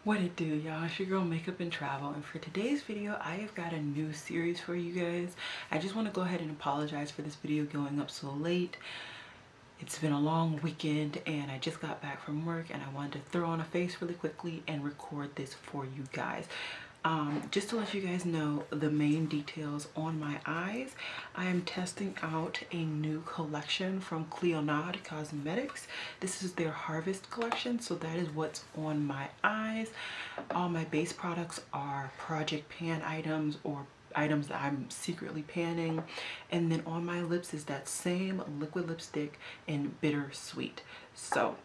What it do, y'all? It's your girl Makeup and Travel, and for today's video I have got a new series for you guys. I just want to go ahead and apologize for this video going up so late. It's been a long weekend and I just got back from work and I wanted to throw on a face really quickly and record this for you guys. Just to let you guys know the main details on my eyes, I am testing out a new collection from Cleonade Cosmetics. This is their Harvest collection, so that is what's on my eyes. All my base products are project pan items or items that I'm secretly panning, and then on my lips is that same liquid lipstick in Bittersweet. So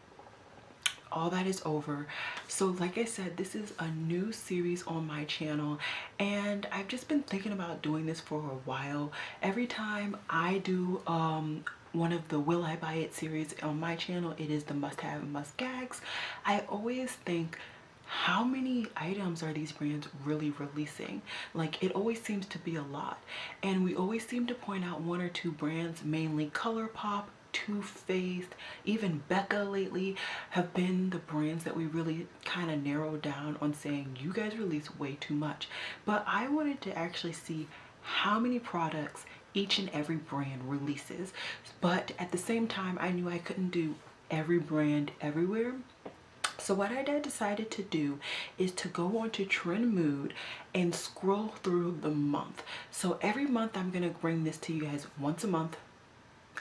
all that is over. So like I said, this is a new series on my channel and I've just been thinking about doing this for a while. Every time I do one of the Will I Buy It series on my channel, it is the must have and must gags. I always think, how many items are these brands really releasing? Like, it always seems to be a lot, and we always seem to point out one or two brands, mainly ColourPop, Too Faced, even Becca lately have been the brands that we really kind of narrowed down on saying you guys release way too much. But I wanted to actually see how many products each and every brand releases, but at the same time I knew I couldn't do every brand everywhere. So what I decided to do is to go on to Trend Mood and scroll through the month. So every month I'm going to bring this to you guys once a month,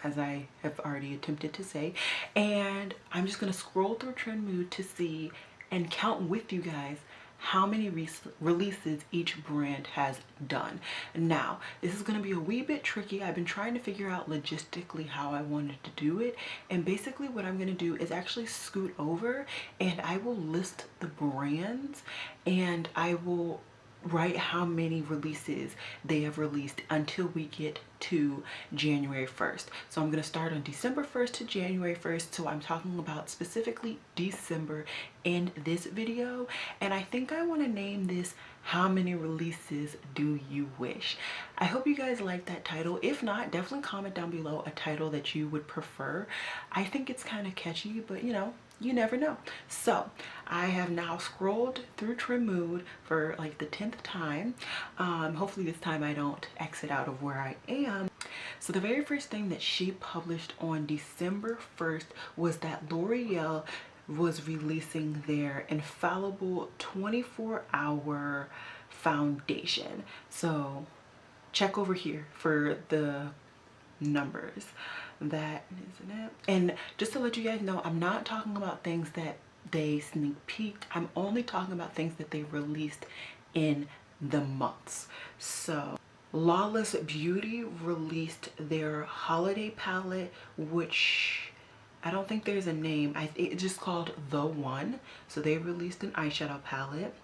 as I have already attempted to say, and I'm just going to scroll through Trend Mood to see and count with you guys how many releases each brand has done. Now, this is going to be a wee bit tricky. I've been trying to figure out logistically how I wanted to do it, and basically what I'm going to do is actually scoot over and I will list the brands and I will write how many releases they have released until we get to January 1st. So I'm going to start on December 1st to January 1st. So I'm talking about specifically December in this video. And I think I want to name this How Many Releases Do You Wish? I hope you guys like that title. If not, definitely comment down below a title that you would prefer. I think it's kind of catchy, but you know, you never know. So I have now scrolled through Trend Mood for like the 10th time. Hopefully this time I don't exit out of where I am. So the very first thing that she published on December 1st was that L'Oreal was releasing their Infallible 24-hour foundation. So check over here for the numbers. That isn't it. And just to let you guys know, I'm not talking about things that they sneak peeked. I'm only talking about things that they released in the months. So Lawless Beauty released their holiday palette, which I don't think there's a name. It's just called The One. So they released an eyeshadow palette.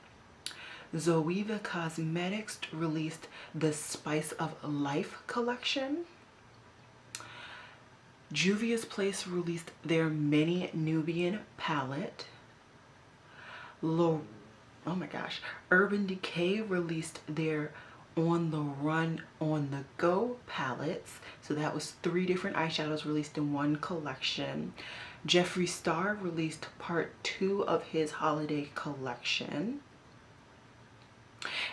Zoeva Cosmetics released the Spice of Life collection. Juvia's Place released their Mini Nubian palette. Oh my gosh. Urban Decay released their On the Run, On the Go palettes. So that was 3 different eyeshadows released in one collection. Jeffree Star released part 2 of his holiday collection.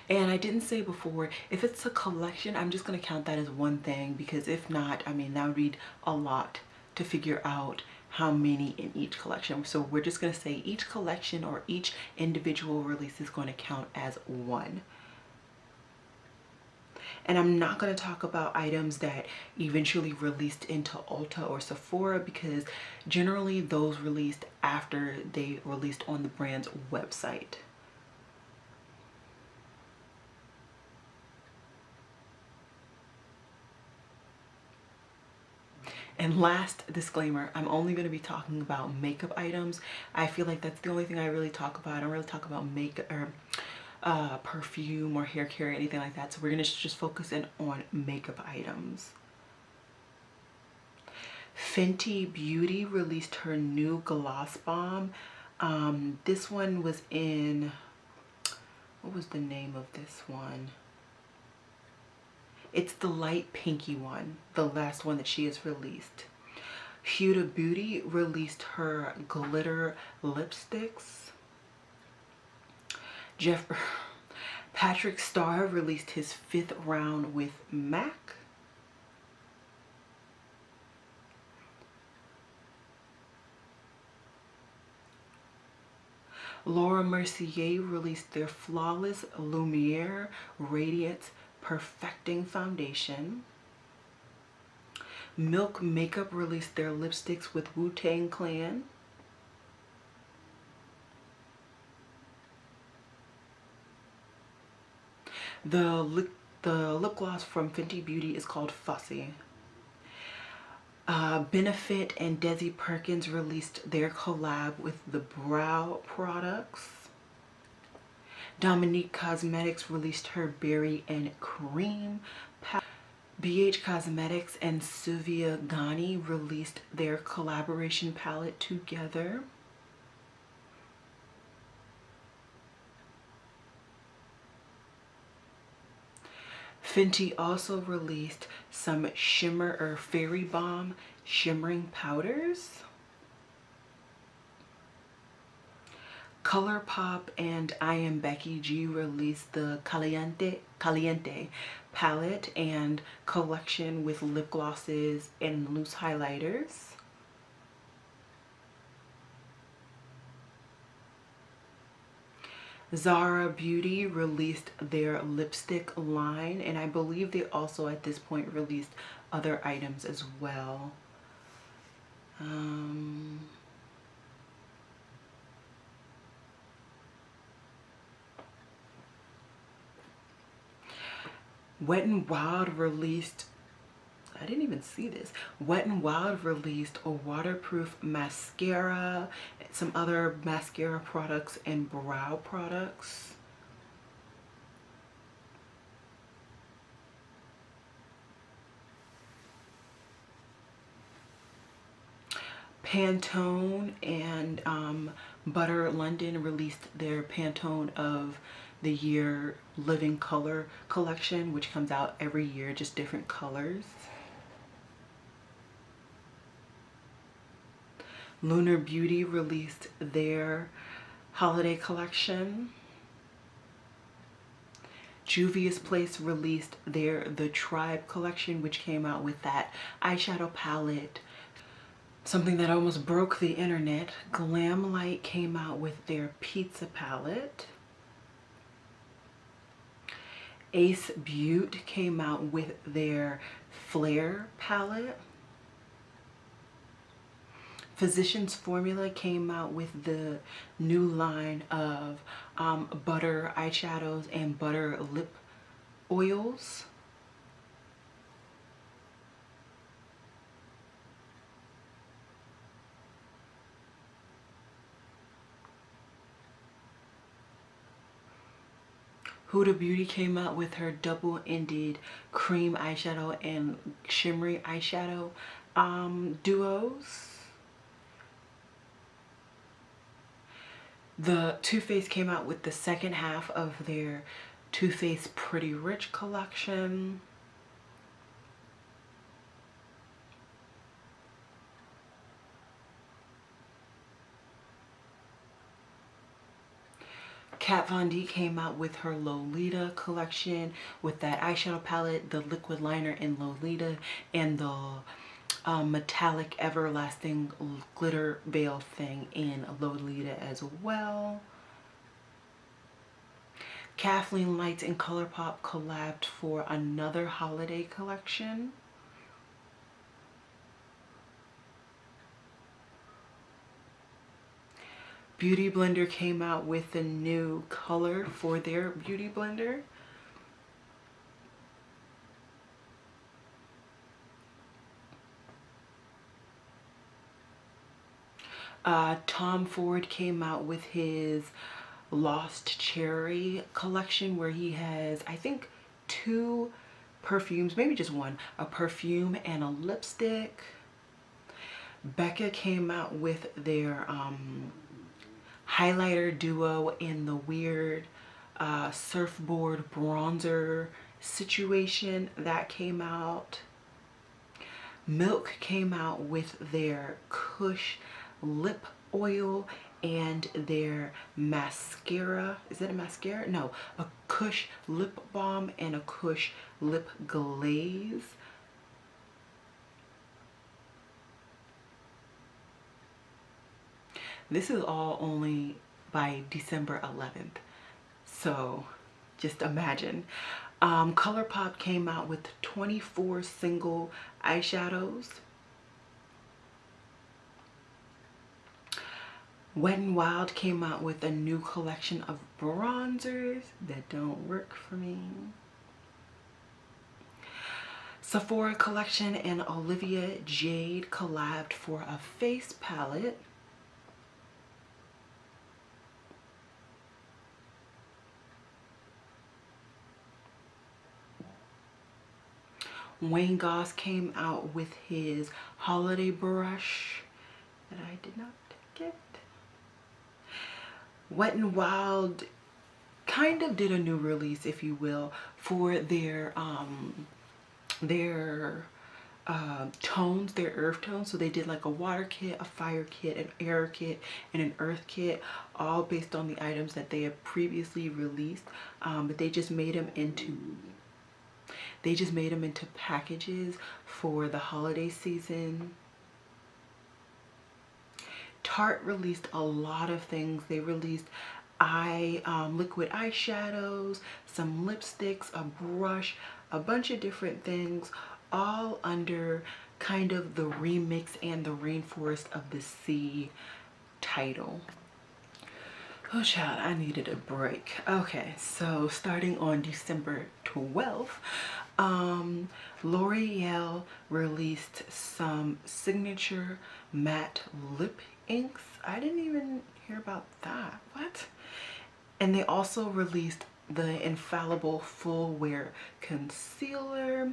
And I didn't say before, if it's a collection, I'm just going to count that as one thing, because if not, I mean, that would be a lot to figure out how many in each collection. So we're just going to say each collection or each individual release is going to count as one. And I'm not going to talk about items that eventually released into Ulta or Sephora, because generally those released after they released on the brand's website. And last disclaimer, I'm only going to be talking about makeup items. I feel like that's the only thing I really talk about. I don't really talk about makeup or perfume or hair care or anything like that. So we're going to just focus in on makeup items. Fenty Beauty released her new gloss bomb. This one was in, what was the name of this one? It's the light pinky one, the last one that she has released. Huda Beauty released her glitter lipsticks. Jeff Patrick Starr released his 5th round with MAC. Laura Mercier released their Flawless Lumiere Radiance Perfecting Foundation. Milk Makeup released their lipsticks with Wu-Tang Clan. The lip gloss from Fenty Beauty is called Fussy. Benefit and Desi Perkins released their collab with the brow products. Dominique Cosmetics released her Berry and Cream palette. BH Cosmetics and Sylvia Ghani released their collaboration palette together. Fenty also released some shimmer or fairy balm shimmering powders. ColourPop and I Am Becky G released the Caliente palette and collection with lip glosses and loose highlighters. Zara Beauty released their lipstick line, and I believe they also at this point released other items as well. Wet n Wild released, I didn't even see this. Wet n Wild released a waterproof mascara, some other mascara products and brow products. Pantone and Butter London released their Pantone of the Year Living Color collection, which comes out every year, just different colors. Lunar Beauty released their holiday collection. Juvia's Place released their The Tribe collection, which came out with that eyeshadow palette. Something that almost broke the internet. Glamlight came out with their pizza palette. Ace Beauty came out with their Flare palette. Physicians Formula came out with the new line of butter eyeshadows and butter lip oils. Huda Beauty came out with her double-ended cream eyeshadow and shimmery eyeshadow duos. The Too Faced came out with the second half of their Too Faced Pretty Rich collection. Kat Von D came out with her Lolita collection with that eyeshadow palette, the liquid liner in Lolita, and the metallic everlasting glitter veil thing in Lolita as well. Kathleen Lights and ColourPop collabed for another holiday collection. Beauty Blender came out with a new color for their Beauty Blender. Tom Ford came out with his Lost Cherry collection, where he has, I think, 2 perfumes, maybe just one, a perfume and a lipstick. Becca came out with their highlighter duo in the weird surfboard bronzer situation that came out. Milk came out with their Kush lip oil and their mascara. Is it a mascara? No, a Kush lip balm and a Kush lip glaze. This is all only by December 11th. So just imagine. ColourPop came out with 24 single eyeshadows. Wet n Wild came out with a new collection of bronzers that don't work for me. Sephora Collection and Olivia Jade collabed for a face palette. Wayne Goss came out with his holiday brush that I did not get. Wet n Wild kind of did a new release, if you will, for their tones, their earth tones. So they did like a water kit, a fire kit, an air kit, and an earth kit, all based on the items that they had previously released. But they just made them into packages for the holiday season. Tarte released a lot of things. They released liquid eyeshadows, some lipsticks, a brush, a bunch of different things, all under kind of the Remix and the Rainforest of the Sea title. Oh child, I needed a break. Okay, so starting on December 12th, L'Oreal released some signature matte lip inks. I didn't even hear about that. What? And they also released the Infallible Full Wear Concealer.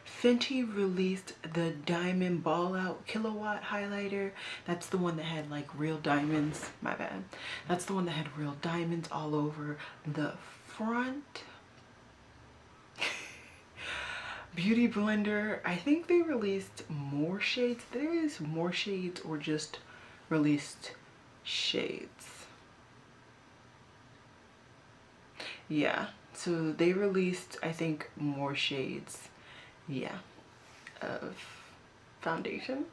Fenty released the Diamond Ball Out Kilowatt Highlighter. That's the one that had like real diamonds. My bad. That's the one that had real diamonds all over the front. Beauty Blender, I think they released more shades. There is more shades or just released shades. Yeah, so they released, I think, more shades, yeah, of foundation.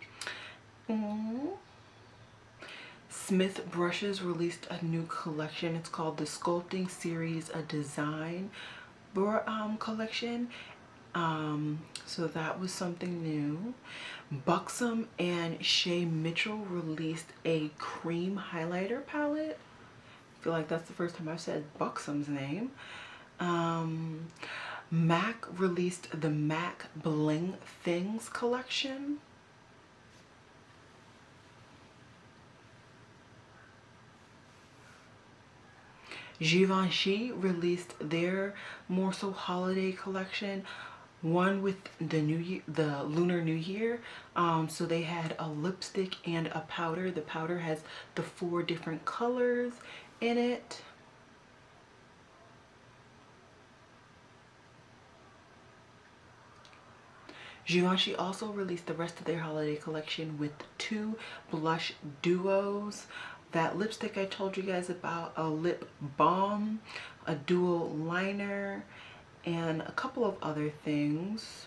Smith Brushes released a new collection. It's called the Sculpting Series, a design collection. So that was something new. Buxom and Shay Mitchell released a cream highlighter palette. I feel like that's the first time I've said Buxom's name. MAC released the MAC Bling Things collection. Givenchy released their more so holiday collection, one with the Lunar New Year. So they had a lipstick and a powder. The powder has the 4 different colors in it. Givenchy also released the rest of their holiday collection with 2 blush duos. That lipstick I told you guys about, a lip balm, a dual liner, and a couple of other things.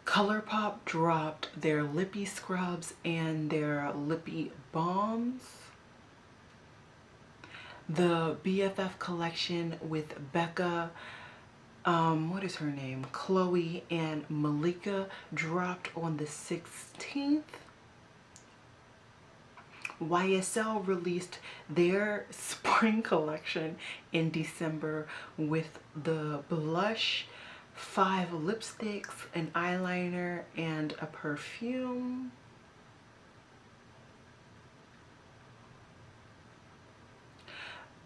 ColourPop dropped their lippy scrubs and their lippy balms. The BFF collection with Becca, what is her name? Chloe and Malika dropped on the 16th. YSL released their spring collection in December with the blush, 5 lipsticks, an eyeliner, and a perfume.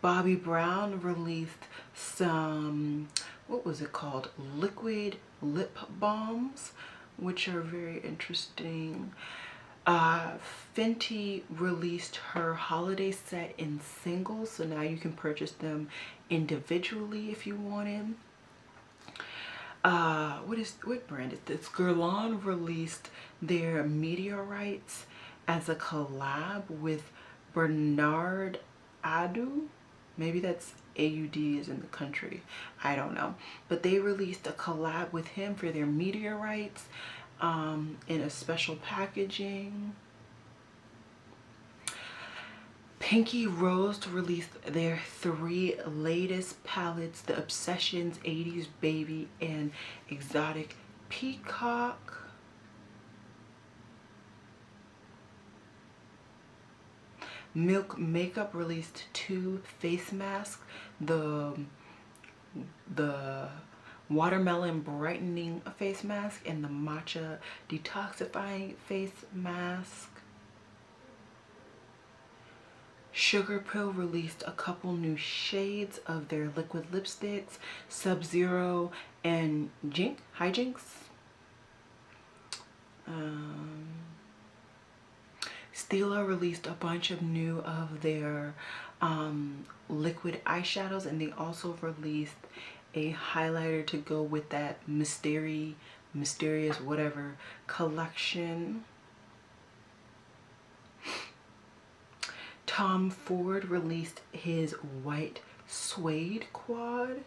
Bobbi Brown released some, what was it called? Liquid lip balms, which are very interesting. Fenty released her holiday set in singles, so now you can purchase them individually if you wanted. What brand is this? Guerlain released their meteorites as a collab with Bernard Adu. Maybe that's AUD is in the country. I don't know. But they released a collab with him for their meteorites in a special packaging. Pinky Rose released their 3 latest palettes, the Obsessions, 80s Baby, and Exotic Peacock. Milk Makeup released 2 face masks, the watermelon brightening face mask and the matcha detoxifying face mask. Sugar Pill released a couple new shades of their liquid lipsticks, Sub-Zero and Hijinks. Stila released a bunch of new of their liquid eyeshadows, and they also released a highlighter to go with that mysterious whatever collection. Tom Ford released his white suede quad.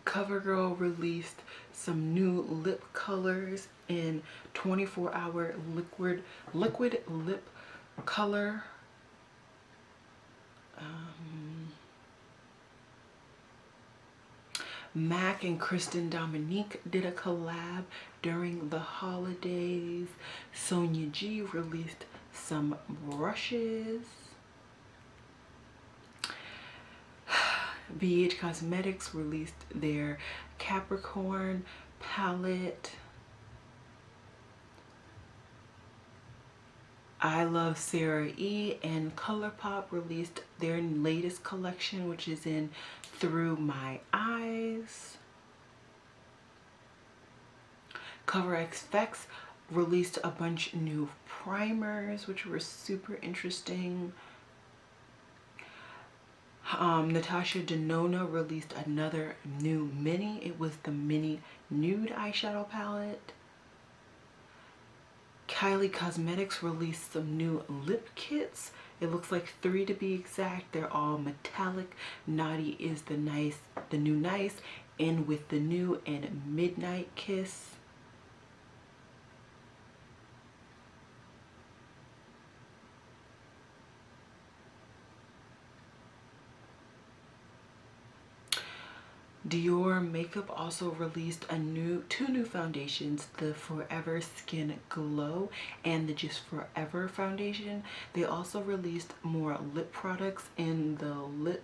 Covergirl released some new lip colors in 24-hour liquid lip color. MAC and Kristen Dominique did a collab during the holidays. Sonia G released some brushes. BH Cosmetics released their Capricorn palette. I Love Sarah E and ColourPop released their latest collection, which is in Through My Eyes. CoverXFX released a bunch of new primers, which were super interesting. Natasha Denona released another new mini. It was the mini nude eyeshadow palette. Kylie Cosmetics released some new lip kits. It looks like 3 to be exact. They're all metallic. Naughty is the new nice, and with the new and Midnight Kiss. Dior Makeup also released two new foundations, the Forever Skin Glow and the Just Forever foundation. They also released more lip products in the Lip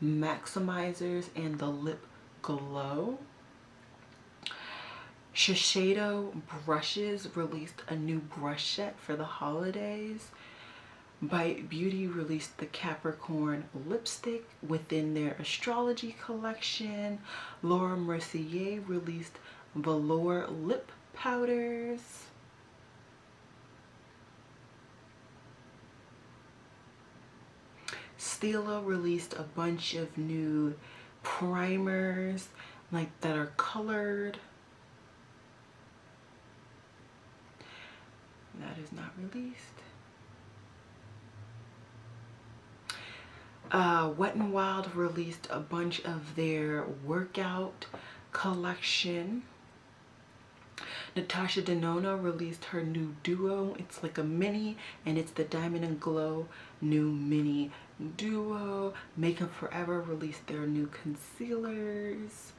Maximizers and the Lip Glow. Shiseido Brushes released a new brush set for the holidays. Bite Beauty released the Capricorn lipstick within their astrology collection. Laura Mercier released velour lip powders. Stila released a bunch of new primers that are colored. That is not released. Wet n Wild released a bunch of their workout collection. Natasha Denona released her new duo. It's like a mini, and it's the Diamond and Glow new mini duo. Makeup Forever released their new concealers.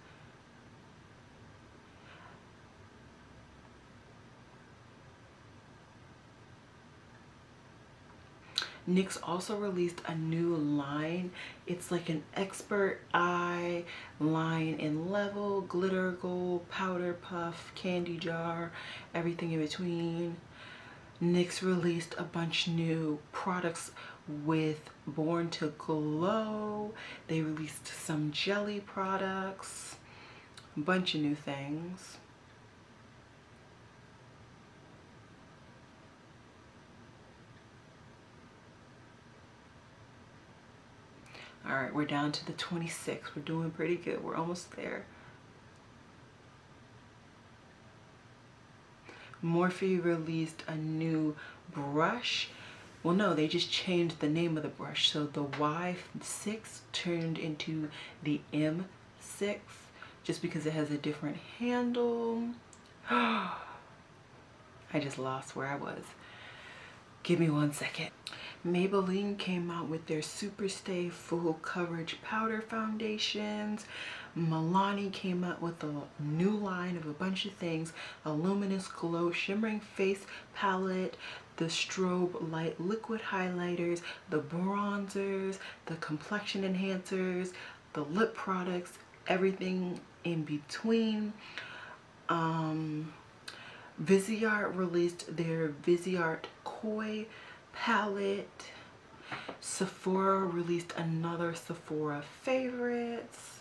NYX also released a new line. It's like an expert eye line in level, glitter gold, powder puff, candy jar, everything in between. NYX released a bunch new products with Born to Glow. They released some jelly products, a bunch of new things. All right, we're down to the 26th. We're doing pretty good. We're almost there. Morphe released a new brush. Well, no, they just changed the name of the brush. So the Y6 turned into the M6 just because it has a different handle. I just lost where I was. Give me 1 second. Maybelline came out with their Super Stay Full Coverage Powder Foundations. Milani came out with a new line of a bunch of things. A Luminous Glow Shimmering Face Palette, the Strobe Light Liquid Highlighters, the bronzers, the complexion enhancers, the lip products, everything in between. Viseart released their Viseart Koi palette. Sephora released another Sephora Favorites.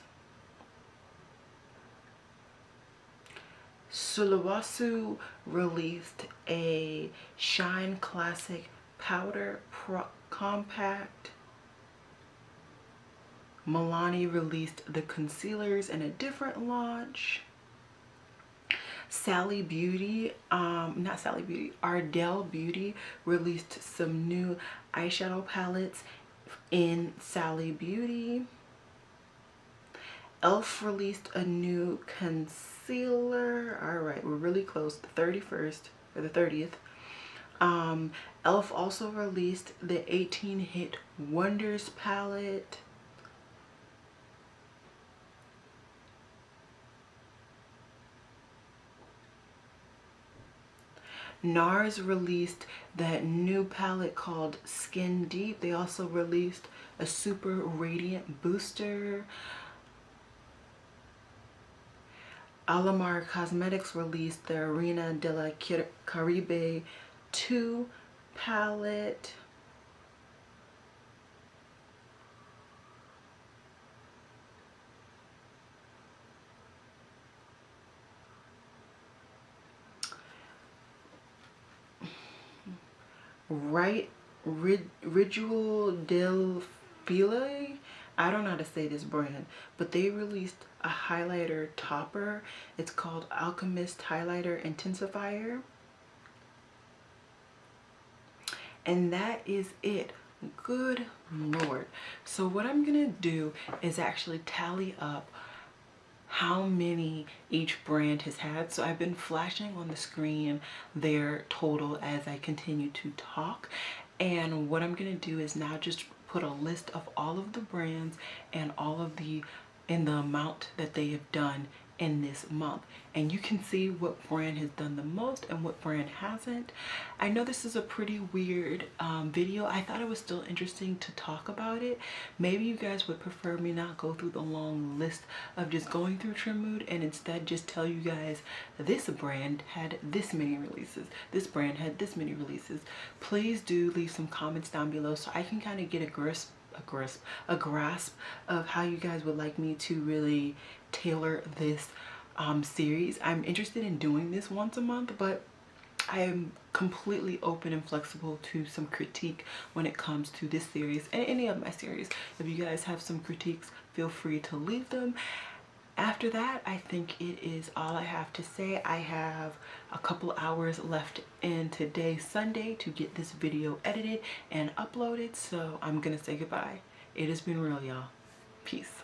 Sulawesi released a Shine Classic Powder Compact. Milani released the concealers in a different launch. Ardell Beauty released some new eyeshadow palettes in Sally Beauty. Elf released a new concealer. All right, we're really close, the 31st or the 30th. Elf also released the 18 Hit Wonders palette. NARS released that new palette called Skin Deep. They also released a Super Radiant Booster. Alamar Cosmetics released the Arena de la Caribe 2 palette. Ritual del File, I don't know how to say this brand, but they released a highlighter topper. It's called Alchemist Highlighter Intensifier. And that is it. Good Lord. So what I'm gonna do is actually tally up how many each brand has had. So I've been flashing on the screen their total as I continue to talk. And what I'm gonna do is now just put a list of all of the brands and all of the amount that they have done in this month, and you can see what brand has done the most and what brand hasn't. I know this is a pretty weird video. I thought it was still interesting to talk about it. Maybe you guys would prefer me not go through the long list of just going through Trim Mood and instead just tell you guys this brand had this many releases, this brand had this many releases. Please do leave some comments down below so I can kind of get a grasp of how you guys would like me to really tailor this series. I'm interested in doing this once a month, but I am completely open and flexible to some critique when it comes to this series and any of my series. If you guys have some critiques, feel free to leave them. After that, I think it is all I have to say. I have a couple hours left in today's Sunday to get this video edited and uploaded, so I'm gonna say goodbye. It has been real, y'all. Peace.